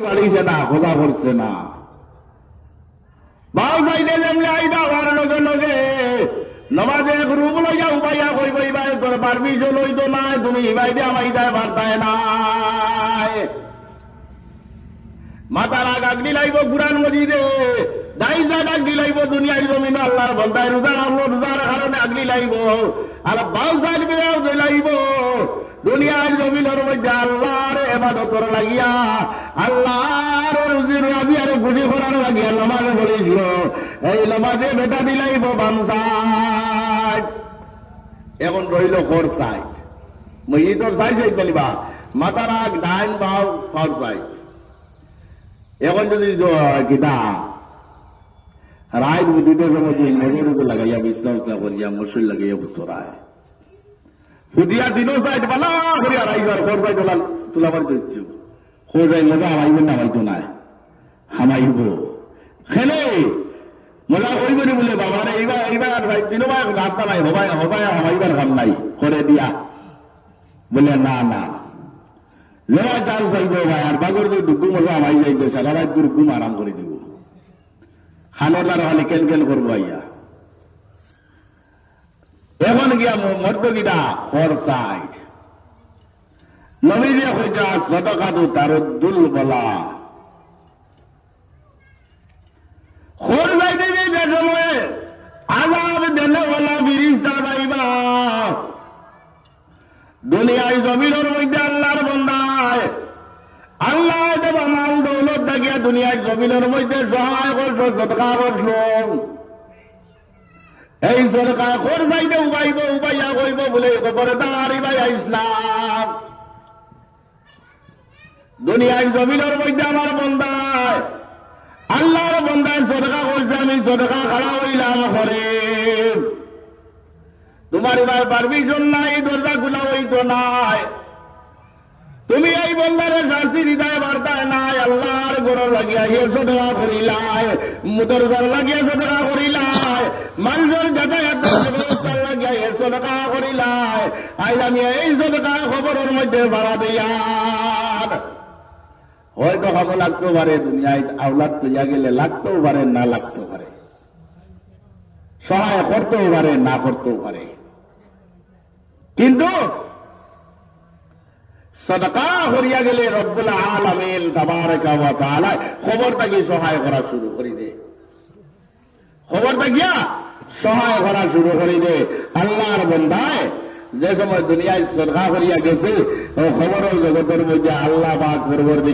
বাড়িছে না, খোঁজা করছে না। বাউ যাইতে যেমনি আইবা হওয়ার লগে লগে নমাজে রুম লইয়া উবাইয়া কইব ইবাই তোর পারমিশন লইতো নাই, তুমি ইবাই দিয়া মাইদায় বার্তায় নাই। মাতার আগ দিলাইব কুরআন মজিদে, দাইজা ডাক দিলাইব দুনিয়ার জমিন আল্লাহর বন্দায় রোজা রাখলো, রোজার কারণে আগ দিলাইব। আর বাউ সাইডেও দিলাইব দুনিয়ার জমিনের মধ্যে আল্লাহর ইবাদতর লাগিয়া, আল্লাহর রুজির রাবিয়ার খুশি করার লাগিয়া নামাজ পড়েছিল। এই নামাজে বেটা দিলাইব বাম সাইড, এখন রইল ফোর সাইড। মসজিদর সাইড সাইড বলিবা মাতার আগ ডাইন বাউ ফোর সাইড। এখন যদি কিতা রায় বুদ্ধিতে মজুর লাগাইয়া বিছনা করিয়া মসুর লাগাইয়া পুতরায় ফুদিয়া দিন সাইড বালা করিয়া রাইবার ফোর সাইড তোলাবার দিচ্ছু খোঁজাই মজা হামাইবেন না, হামাইতো নাই হামাইব খেলে মজা কইবনি বলে বাবারে এইবার এইবার দিনবার রাস্তা নাই, হবাই হবাই হামাইবার কাম নাই করে দিয়া বলে না না লড়াই চাল চাইব ভাই। আর বাগর যে ডুগু মজা হামাই যাইবে সারা রাত ঘুম আরাম করে দিব, খানোদার হলে কেন কেন করবো আইয়া। এখন গিয়া মর্দ গিটা ফোর সাইড নবীরে হইয়া সদকাতু তারুদ্দুল বলা খোর যাইতে যে সময়ে আযাব দেনে বলা ফিরিস্তা পাইবা। দুনিয়ায় জমিনের মধ্যে আল্লাহর বান্দায় আল্লাহ দেব মাল দৌলত দেখিয়া দুনিয়ায় জমিনের মধ্যে সহায় করছো, সদকা করছো। এই সরকার খোর যাইতে উবাইব, উবাইয়া কইব বলে খবরদার ইবাই ইসলাম। দুনিয়ার জমিনের মধ্যে আমার বন্দায় আল্লাহর বন্দায় সদকা করছে, আমি সদকা খাড়া হইলাম করে। তোমার এবার পারমিশন নাই, দরজা খোলা হইতো নাই। তুমি এই বন্দারে শাস্তি দিতে পারতায় নাই। আল্লাহর গোড় লাগিয়া এ সদকা করিলায়, দরজার লাগিয়া সদকা করিলায়, মানুষের যাতায়াতের ব্যবস্থা লাগিয়া এ সদকা করিলায়। আজ আমি এই সদকা খবরের মধ্যে বাড়া দিয়ার হয়তো ভালো লাগতেও পারে, দুনিয়ায় আওলাদ তৈয়া গেলে লাগতেও পারে, না লাগতেও পারে, সহায় করতেও পারে, না করতেও পারে। কিন্তু সদকা করিয়া গেলে রব্বুল আলামিন তাবারাকা ওয়া তাআলা খবরটাকে সহায় করা শুরু করে দে, খবরটা গিয়া সহায় করা শুরু করে দে। আল্লাহর বান্দায় যে সময় দুনিয়ায় সদকা করিয়া গেছে, খবরের জগতের মধ্যে আল্লাহ পাক পরবর্তী